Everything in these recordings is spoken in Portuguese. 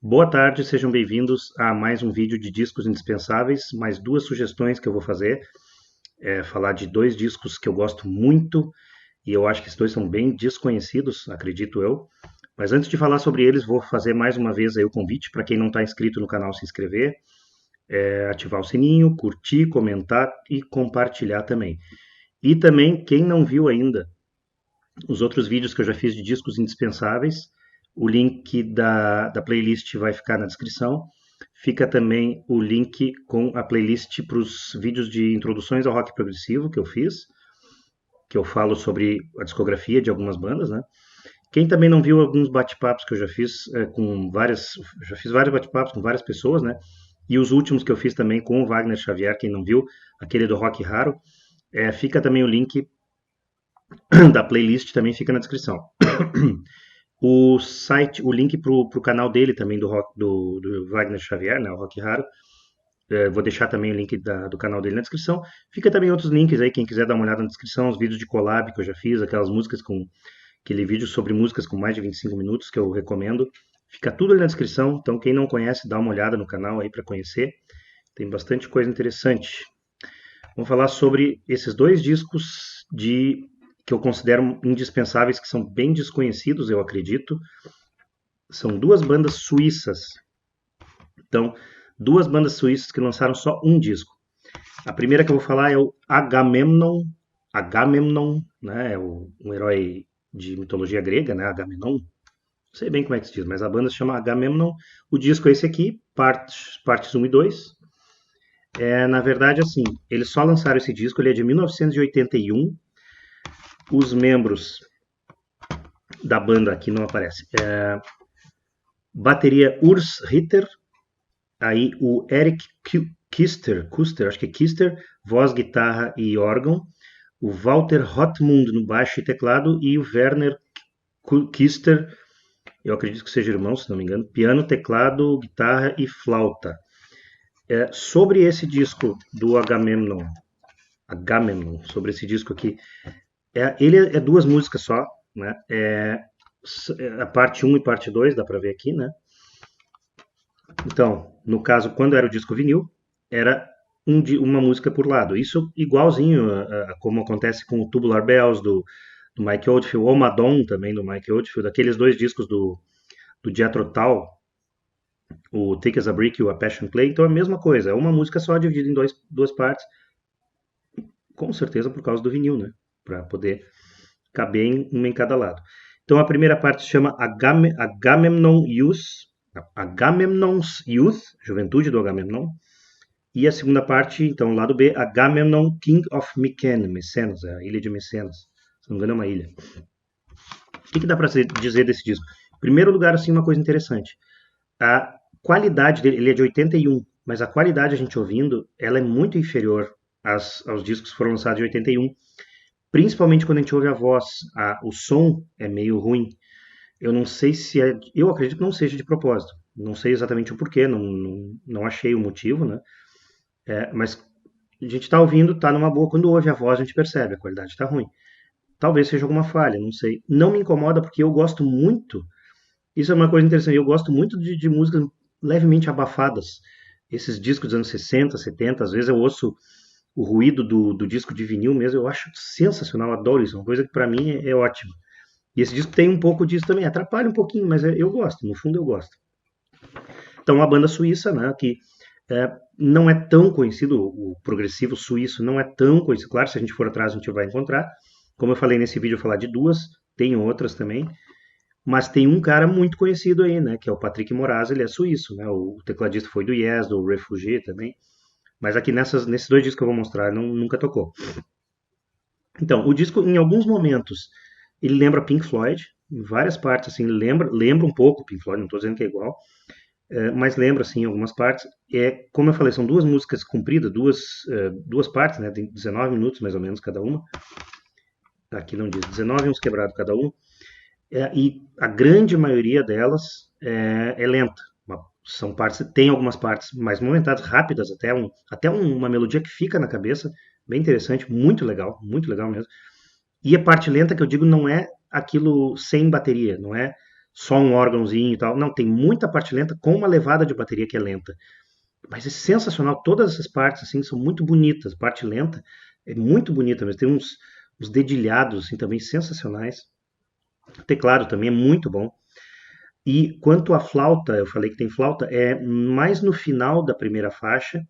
Boa tarde, sejam bem-vindos a mais um vídeo de discos indispensáveis, mais duas sugestões que eu vou fazer, falar de dois discos que eu gosto muito, e eu acho que esses dois são bem desconhecidos, acredito eu, mas antes de falar sobre eles, vou fazer mais uma vez aí o convite para quem não está inscrito no canal se inscrever, ativar o sininho, curtir, comentar e compartilhar também. E também, quem não viu ainda os outros vídeos que eu já fiz de discos indispensáveis, o link da playlist vai ficar na descrição. Fica também o link com a playlist para os vídeos de introduções ao rock progressivo que eu fiz, que eu falo sobre a discografia de algumas bandas, né? Quem também não viu alguns bate-papos que eu já fiz já fiz vários bate-papos com várias pessoas, né? E os últimos que eu fiz também com o Wagner Xavier, quem não viu, aquele do Rock Raro, fica também o link da playlist, também fica na descrição. O site, o link para o canal dele também do Wagner Xavier, né, o Rock Raro. Vou deixar também o link do canal dele na descrição. Fica também outros links aí, quem quiser dar uma olhada na descrição, os vídeos de collab que eu já fiz, aquelas músicas aquele vídeo sobre músicas com mais de 25 minutos que eu recomendo. Fica tudo ali na descrição, então quem não conhece, dá uma olhada no canal aí para conhecer. Tem bastante coisa interessante. Vamos falar sobre esses dois discos que eu considero indispensáveis, que são bem desconhecidos, eu acredito. São duas bandas suíças. Então, duas bandas suíças que lançaram só um disco. A primeira que eu vou falar é o Agamemnon. Agamemnon, né, é um herói de mitologia grega, né, Agamenon. Não sei bem como é que se diz, mas a banda se chama Agamemnon. O disco é esse aqui, partes 1 e 2. Na verdade, assim, eles só lançaram esse disco, ele é de 1981. Os membros da banda aqui não aparecem. Bateria Urs Ritter, aí o Eric Kister, acho que é Kister, voz, guitarra e órgão. O Walter Hotmund no baixo e teclado e o Werner Kister, eu acredito que seja irmão, se não me engano, piano, teclado, guitarra e flauta. Sobre esse disco do Agamemnon, sobre esse disco aqui, ele é duas músicas só, né? A parte 1 e parte 2, dá pra ver aqui, né? Então, no caso, quando era o disco vinil, era uma música por lado. Isso igualzinho a como acontece com o Tubular Bells do Mike Oldfield, ou Madonna também do Mike Oldfield, aqueles dois discos do Jethro Tull, o Thick as a Brick e o A Passion Play. Então é a mesma coisa, é uma música só dividida em duas partes, com certeza por causa do vinil, né? Para poder caber uma em cada lado. Então a primeira parte se chama Agamemnon's Youth, Juventude do Agamemnon. E a segunda parte, então, lado B, Agamemnon, King of Mycenas, a ilha de Mecenas. Se não me engano, é uma ilha. O que dá para dizer desse disco? Em primeiro lugar, assim, uma coisa interessante. A qualidade dele, ele é de 81, mas a qualidade, a gente ouvindo, ela é muito inferior aos discos que foram lançados em 81. Principalmente quando a gente ouve a voz, o som é meio ruim. Eu não sei se eu acredito que não seja de propósito. Não sei exatamente o porquê, não achei o motivo, né? Mas a gente está ouvindo, está numa boa. Quando ouve a voz, a gente percebe, a qualidade está ruim. Talvez seja alguma falha, não sei. Não me incomoda porque eu gosto muito. Isso é uma coisa interessante. Eu gosto muito de músicas levemente abafadas. Esses discos dos anos 60, 70, às vezes eu ouço o ruído do disco de vinil mesmo, eu acho sensacional, adoro isso, uma coisa que pra mim é ótima. E esse disco tem um pouco disso também, atrapalha um pouquinho, mas eu gosto, no fundo eu gosto. Então, a banda suíça, né, que não é tão conhecido, o progressivo suíço não é tão conhecido, claro, se a gente for atrás a gente vai encontrar, como eu falei nesse vídeo, eu vou falar de duas, tem outras também, mas tem um cara muito conhecido aí, né, que é o Patrick Moraz, ele é suíço, né, o tecladista foi do Yes, do Refugee também, mas aqui nesses dois discos que eu vou mostrar, nunca tocou. Então, o disco, em alguns momentos, ele lembra Pink Floyd, em várias partes, assim, lembra um pouco Pink Floyd, não estou dizendo que é igual, mas lembra, assim, algumas partes. Como eu falei, são duas músicas compridas, duas partes, né, tem 19 minutos mais ou menos cada uma, aqui não diz 19, uns quebrados cada um, e a grande maioria delas é lenta. São partes, tem algumas partes mais movimentadas, rápidas, até uma melodia que fica na cabeça, bem interessante, muito legal mesmo. E a parte lenta que eu digo não é aquilo sem bateria, não é só um órgãozinho e tal. Não, tem muita parte lenta com uma levada de bateria que é lenta. Mas é sensacional, todas essas partes assim são muito bonitas. A parte lenta é muito bonita, mas tem uns dedilhados assim também sensacionais. O teclado também é muito bom. E quanto à flauta, eu falei que tem flauta, é mais no final da primeira faixa,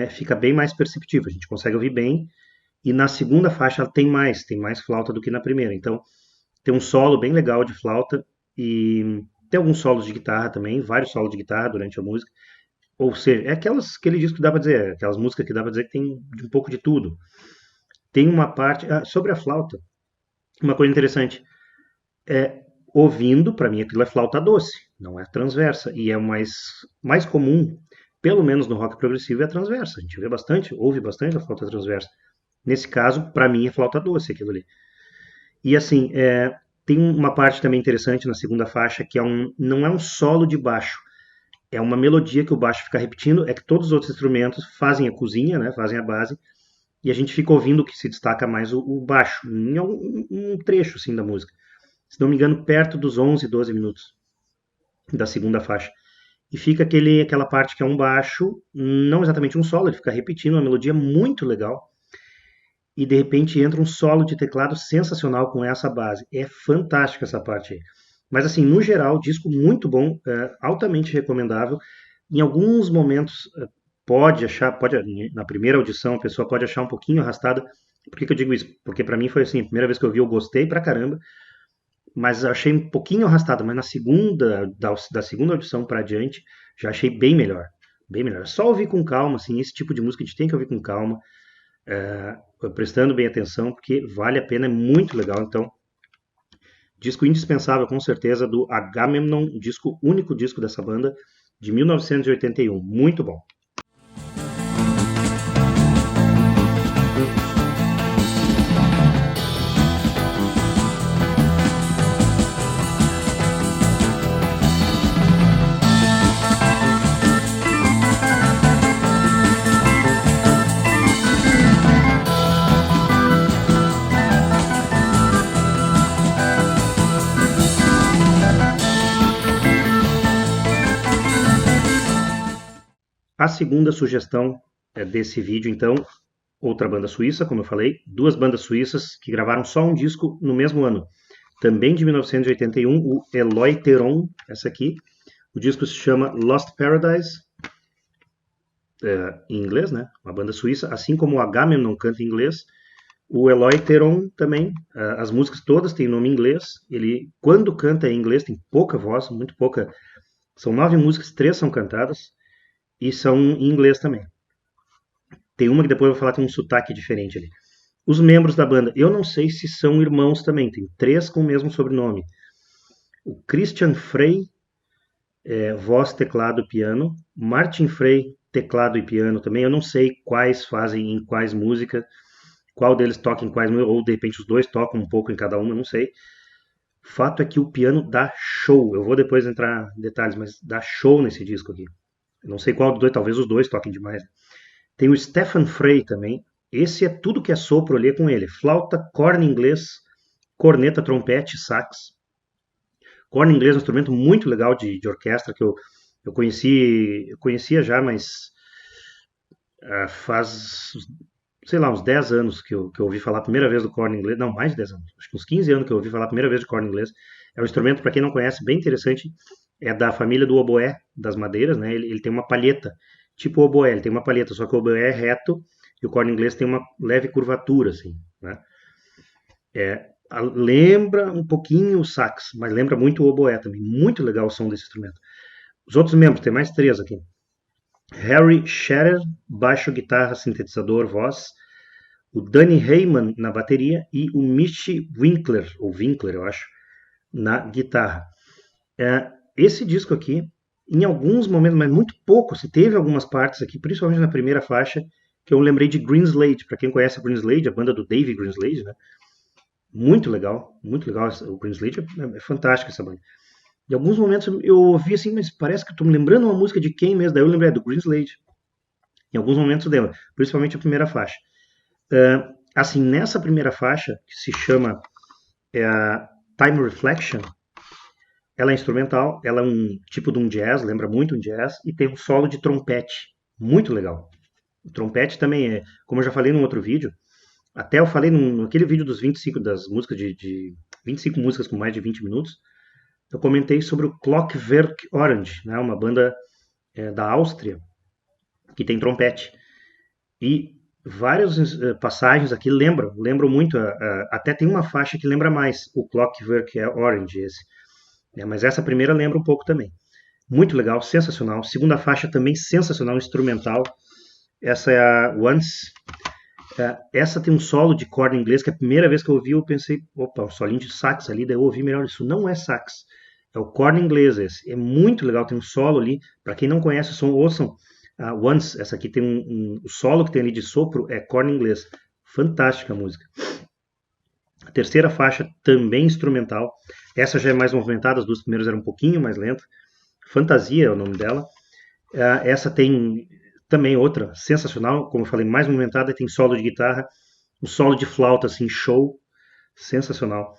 fica bem mais perceptível, a gente consegue ouvir bem. E na segunda faixa ela tem mais flauta do que na primeira. Então tem um solo bem legal de flauta e tem alguns solos de guitarra também, vários solos de guitarra durante a música. Ou seja, é aquele disco que dá pra dizer, aquelas músicas que dá pra dizer que tem um pouco de tudo. Tem uma parte, sobre a flauta, uma coisa interessante, ouvindo, para mim aquilo é flauta doce, não é transversa, e é o mais comum, pelo menos no rock progressivo, é a transversa. A gente ouve bastante a flauta transversa. Nesse caso, para mim é flauta doce aquilo ali. E assim, tem uma parte também interessante na segunda faixa, que não é um solo de baixo, é uma melodia que o baixo fica repetindo, é que todos os outros instrumentos fazem a cozinha, né, fazem a base, e a gente fica ouvindo que se destaca mais o baixo, em um trecho assim, da música. Se não me engano, perto dos 11, 12 minutos da segunda faixa. E fica aquela parte que é um baixo, não exatamente um solo, ele fica repetindo uma melodia muito legal, e de repente entra um solo de teclado sensacional com essa base. É fantástica essa parte aí. Mas assim, no geral, disco muito bom, altamente recomendável. Em alguns momentos na primeira audição a pessoa pode achar um pouquinho arrastada. Por que eu digo isso? Porque para mim foi assim, a primeira vez que eu vi eu gostei pra caramba, mas achei um pouquinho arrastada, mas na segunda, da segunda audição para adiante, já achei bem melhor. Bem melhor. É só ouvir com calma, assim, esse tipo de música a gente tem que ouvir com calma, prestando bem atenção, porque vale a pena, é muito legal. Então, disco indispensável, com certeza, do Agamemnon, único disco dessa banda, de 1981. Muito bom. A segunda sugestão desse vídeo, então, outra banda suíça, como eu falei, duas bandas suíças que gravaram só um disco no mesmo ano, também de 1981, o Eleutheron, essa aqui. O disco se chama Lost Paradise, em inglês, né? Uma banda suíça, assim como o Agamemnon canta em inglês, o Eleutheron também, as músicas todas têm nome em inglês. Ele, quando canta em inglês, tem pouca voz, muito pouca. São 9 músicas, 3 são cantadas e são em inglês também. Tem uma que depois eu vou falar que tem um sotaque diferente ali. Os membros da banda, eu não sei se são irmãos também, tem 3 com o mesmo sobrenome. O Christian Frey, voz, teclado, piano. Martin Frey, teclado e piano também. Eu não sei quais fazem em quais músicas, qual deles toca em quais, ou de repente os dois tocam um pouco em cada uma, não sei. Fato é que o piano dá show. Eu vou depois entrar em detalhes, mas dá show nesse disco aqui. Eu não sei qual dos dois, talvez os dois toquem demais. Tem o Stefan Frey também. Esse é tudo que é sopro ali, é com ele. Flauta, corno inglês, corneta, trompete, sax. Corno inglês é um instrumento muito legal de orquestra que eu conhecia já, mas faz, sei lá, uns 10 anos que eu ouvi falar a primeira vez do corno inglês. Não, mais de 10 anos. Acho que uns 15 anos que eu ouvi falar a primeira vez de corno inglês. É um instrumento, para quem não conhece, bem interessante. É da família do oboé, das madeiras, né? Ele tem uma palheta, tipo o oboé, ele tem uma palheta, só que o oboé é reto e o corno inglês tem uma leve curvatura, assim, né? Lembra um pouquinho o sax, mas lembra muito o oboé também. Muito legal o som desse instrumento. Os outros membros, tem mais 3 aqui. Harry Scherer, baixo, guitarra, sintetizador, voz. O Danny Heyman na bateria e o Michi Winkler, ou Winkler, eu acho, na guitarra. Esse disco aqui, em alguns momentos, mas muito pouco, se teve algumas partes aqui, principalmente na primeira faixa, que eu lembrei de Greenslade. Para quem conhece a Greenslade, a banda do Dave Greenslade, né? Muito legal, muito legal. O Greenslade é fantástico essa banda. Em alguns momentos eu ouvi assim, mas parece que eu tô me lembrando uma música de quem mesmo? Daí eu lembrei do Greenslade. Em alguns momentos dela, principalmente a primeira faixa. Assim, nessa primeira faixa, que se chama Time Reflection, ela é instrumental, ela é um tipo de um jazz, lembra muito um jazz, e tem um solo de trompete, muito legal. O trompete também é, como eu já falei num outro vídeo, até eu falei naquele vídeo dos 25 das músicas de 25 músicas com mais de 20 minutos, eu comentei sobre o Clockwork Orange, né, uma banda da Áustria que tem trompete. E várias passagens aqui lembram muito, até tem uma faixa que lembra mais o Clockwork Orange, esse. Mas essa primeira lembra um pouco também. Muito legal, sensacional. Segunda faixa também sensacional, instrumental. Essa é a Once. Essa tem um solo de corda em inglês, que a primeira vez que eu ouvi eu pensei, opa, um solinho de sax ali, daí eu ouvi melhor, isso não é sax. É o corda inglês esse. É muito legal, tem um solo ali. Para quem não conhece o som, ouçam. Once, essa aqui tem o solo que tem ali de sopro, é corda inglês. Fantástica a música. A terceira faixa, também instrumental. Essa já é mais movimentada, as duas primeiras eram um pouquinho mais lentas. Fantasia é o nome dela. Essa tem também outra sensacional, como eu falei, mais movimentada, tem solo de guitarra, um solo de flauta, assim, show, sensacional.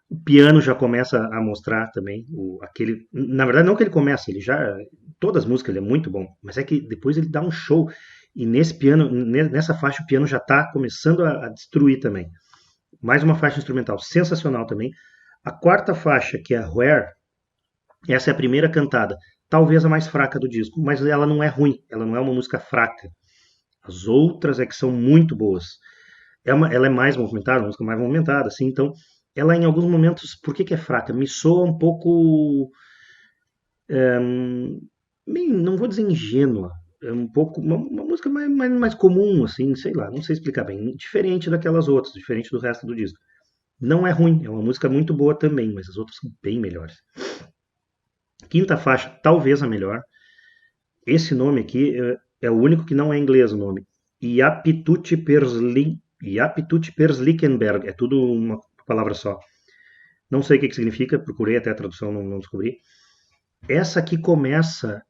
O piano já começa a mostrar também, aquele, na verdade não que ele começa, ele já, todas as músicas ele é muito bom, mas é que depois ele dá um show, e nesse piano, nessa faixa o piano já está começando a destruir também. Mais uma faixa instrumental sensacional também. A quarta faixa, que é Where, essa é a primeira cantada, talvez a mais fraca do disco, mas ela não é ruim, ela não é uma música fraca. As outras é que são muito boas. Ela é mais movimentada, uma música mais movimentada, assim, então ela em alguns momentos, por que é fraca? Me soa um pouco, não vou dizer ingênua, é um pouco uma música mais comum, assim, sei lá, não sei explicar bem, diferente daquelas outras, diferente do resto do disco. Não é ruim, é uma música muito boa também, mas as outras são bem melhores. Quinta faixa, talvez a melhor. Esse nome aqui é o único que não é inglês o nome. Japituti Perslickenberg. É tudo uma palavra só. Não sei o que significa, procurei até a tradução, não descobri. Essa aqui começa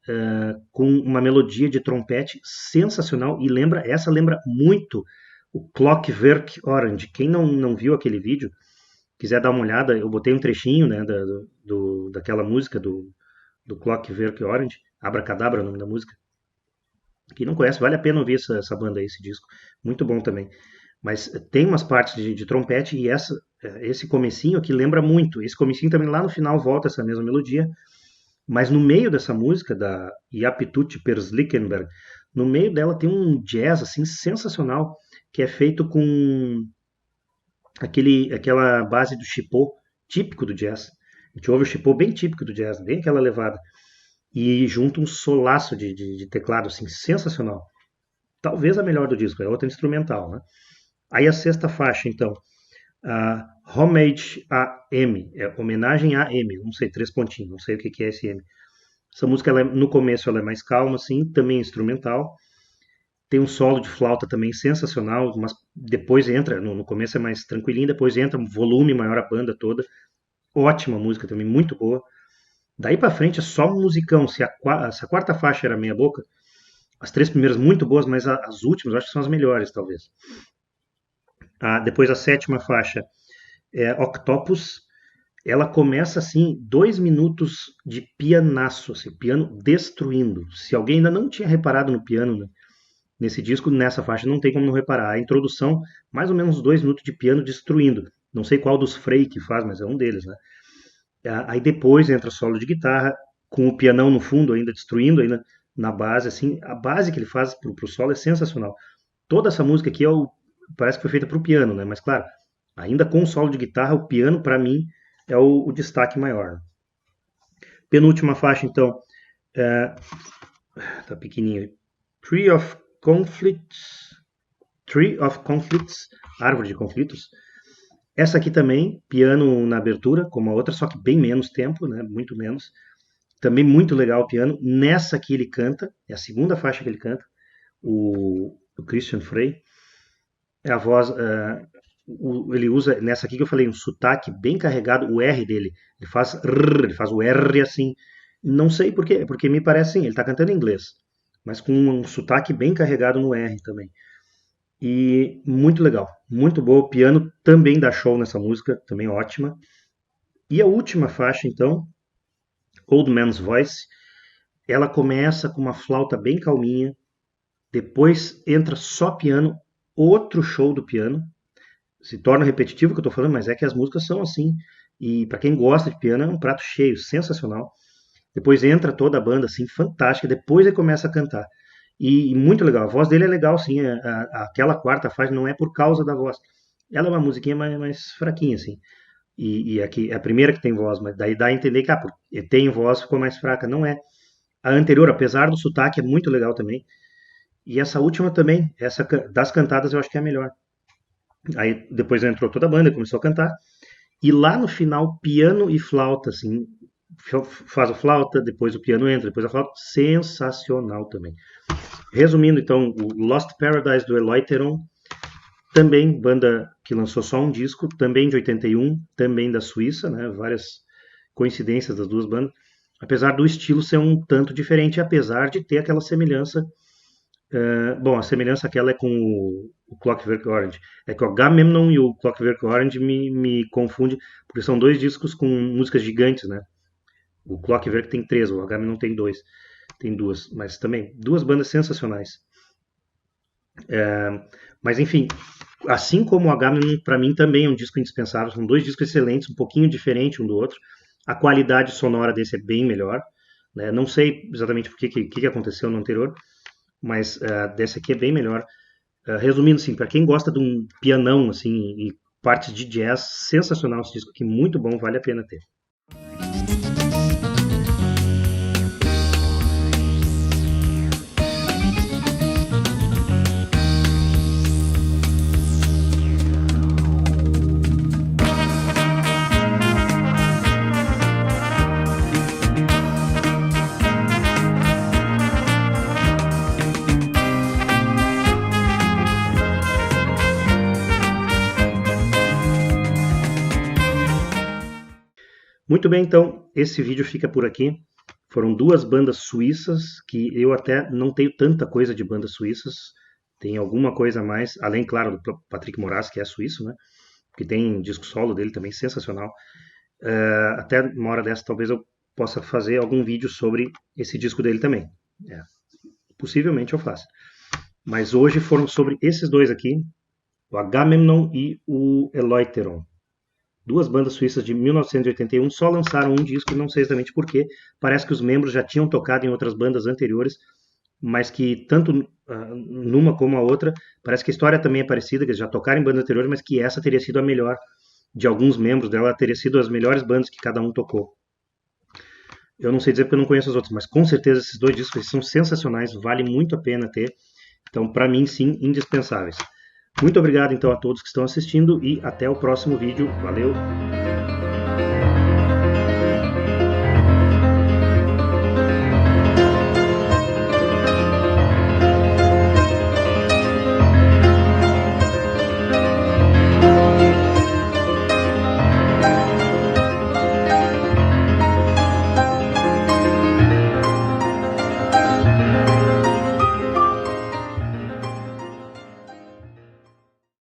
com uma melodia de trompete sensacional e essa lembra muito o Clockwork Orange. Quem não viu aquele vídeo, quiser dar uma olhada, eu botei um trechinho, né, daquela música do Clockwork Orange, Abracadabra é o nome da música. Quem não conhece, vale a pena ouvir essa banda aí, esse disco. Muito bom também. Mas tem umas partes de trompete e esse comecinho aqui lembra muito. Esse comecinho também lá no final volta essa mesma melodia. Mas no meio dessa música, da Japituti Perslickenberg, no meio dela tem um jazz assim sensacional, que é feito com aquela base do chipô, típico do jazz. A gente ouve o chipô bem típico do jazz, bem aquela levada. E junto um solaço de teclado assim, sensacional. Talvez a melhor do disco, é outra instrumental, né? Aí a sexta faixa, então, a Homage a M, é homenagem a M, não sei, 3 pontinhos, não sei o que é esse M. Essa música, no começo, ela é mais calma, assim, também instrumental. Tem um solo de flauta também sensacional, mas depois entra, no começo é mais tranquilinho, depois entra um volume maior a banda toda. Ótima música também, muito boa. Daí pra frente é só um musicão. Se a quarta faixa era meia boca, as 3 primeiras muito boas, mas as últimas eu acho que são as melhores, talvez. Depois a sétima faixa é Octopus. Ela começa assim, 2 minutos de pianaço, assim, piano destruindo. Se alguém ainda não tinha reparado no piano, né, nesse disco, nessa faixa, não tem como não reparar. A introdução, mais ou menos 2 minutos de piano destruindo. Não sei qual dos Frey que faz, mas é um deles, né? Aí depois entra solo de guitarra, com o pianão no fundo ainda destruindo, ainda na base, assim. A base que ele faz pro solo é sensacional. Toda essa música aqui parece que foi feita pro piano, né? Mas claro, ainda com o solo de guitarra, o piano, para mim, é o destaque maior. Penúltima faixa, então, tá pequenininho. Tree of Conflicts, Árvore de Conflitos. Essa aqui também, piano na abertura, como a outra, só que bem menos tempo, né? Muito menos. Também muito legal o piano. Nessa aqui ele canta, é a segunda faixa que ele canta, o Christian Frey. É a voz, ele usa, nessa aqui que eu falei, um sotaque bem carregado, o R dele. Ele faz ele faz o R assim. Não sei por quê, porque me parece assim, ele está cantando em inglês, mas com um sotaque bem carregado no R também. E muito legal, muito boa. O piano também dá show nessa música, também ótima. E a última faixa, então, Old Man's Voice, ela começa com uma flauta bem calminha, depois entra só piano, outro show do piano. Se torna repetitivo o que eu estou falando, mas é que as músicas são assim. E para quem gosta de piano, é um prato cheio, sensacional. Depois entra toda a banda, assim, fantástica. Depois ele começa a cantar. E muito legal. A voz dele é legal, sim. Aquela quarta faixa não é por causa da voz. Ela é uma musiquinha mais fraquinha, assim. E aqui é a primeira que tem voz, mas daí dá a entender que tem voz, ficou mais fraca. Não é. A anterior, apesar do sotaque, é muito legal também. E essa última também, essa das cantadas, eu acho que é a melhor. Aí depois entrou toda a banda, começou a cantar. E lá no final, piano e flauta, assim, faz a flauta, depois o piano entra, depois a flauta, sensacional também. Resumindo, então, o Lost Paradise do Eleutheron, também banda que lançou só um disco, também de 81, também da Suíça, né, várias coincidências das duas bandas, apesar do estilo ser um tanto diferente, apesar de ter aquela semelhança. Bom, a semelhança aquela é com o Clockwork Orange. É que o Agamemnon e o Clockwork Orange me confunde, porque são dois discos com músicas gigantes, né? O Clockwork tem 3, o Agamemnon tem 2, tem 2, mas também duas bandas sensacionais. Mas enfim, assim como o Agamemnon, para mim também é um disco indispensável. São dois discos excelentes, um pouquinho diferente um do outro. A qualidade sonora desse é bem melhor, né? Não sei exatamente o que aconteceu no anterior, mas desse aqui é bem melhor. Resumindo, assim, para quem gosta de um pianão assim, e partes de jazz, sensacional esse disco aqui, muito bom, vale a pena ter. Muito bem, então, esse vídeo fica por aqui. Foram duas bandas suíças, que eu até não tenho tanta coisa de bandas suíças. Tem alguma coisa a mais, além, claro, do Patrick Moraz, que é suíço, né? Que tem disco solo dele também, sensacional. Até uma hora dessa, talvez eu possa fazer algum vídeo sobre esse disco dele também. Possivelmente eu faça. Mas hoje foram sobre esses dois aqui, o Agamemnon e o Eleutheron. Duas bandas suíças de 1981, só lançaram um disco, não sei exatamente porquê. Parece que os membros já tinham tocado em outras bandas anteriores, mas que tanto numa como a outra, parece que a história também é parecida, que eles já tocaram em bandas anteriores, mas que essa teria sido a melhor de alguns membros dela, teria sido as melhores bandas que cada um tocou. Eu não sei dizer porque eu não conheço as outras, mas com certeza esses dois discos são sensacionais, vale muito a pena ter. Então, para mim, sim, indispensáveis. Muito obrigado, então, a todos que estão assistindo e até o próximo vídeo. Valeu!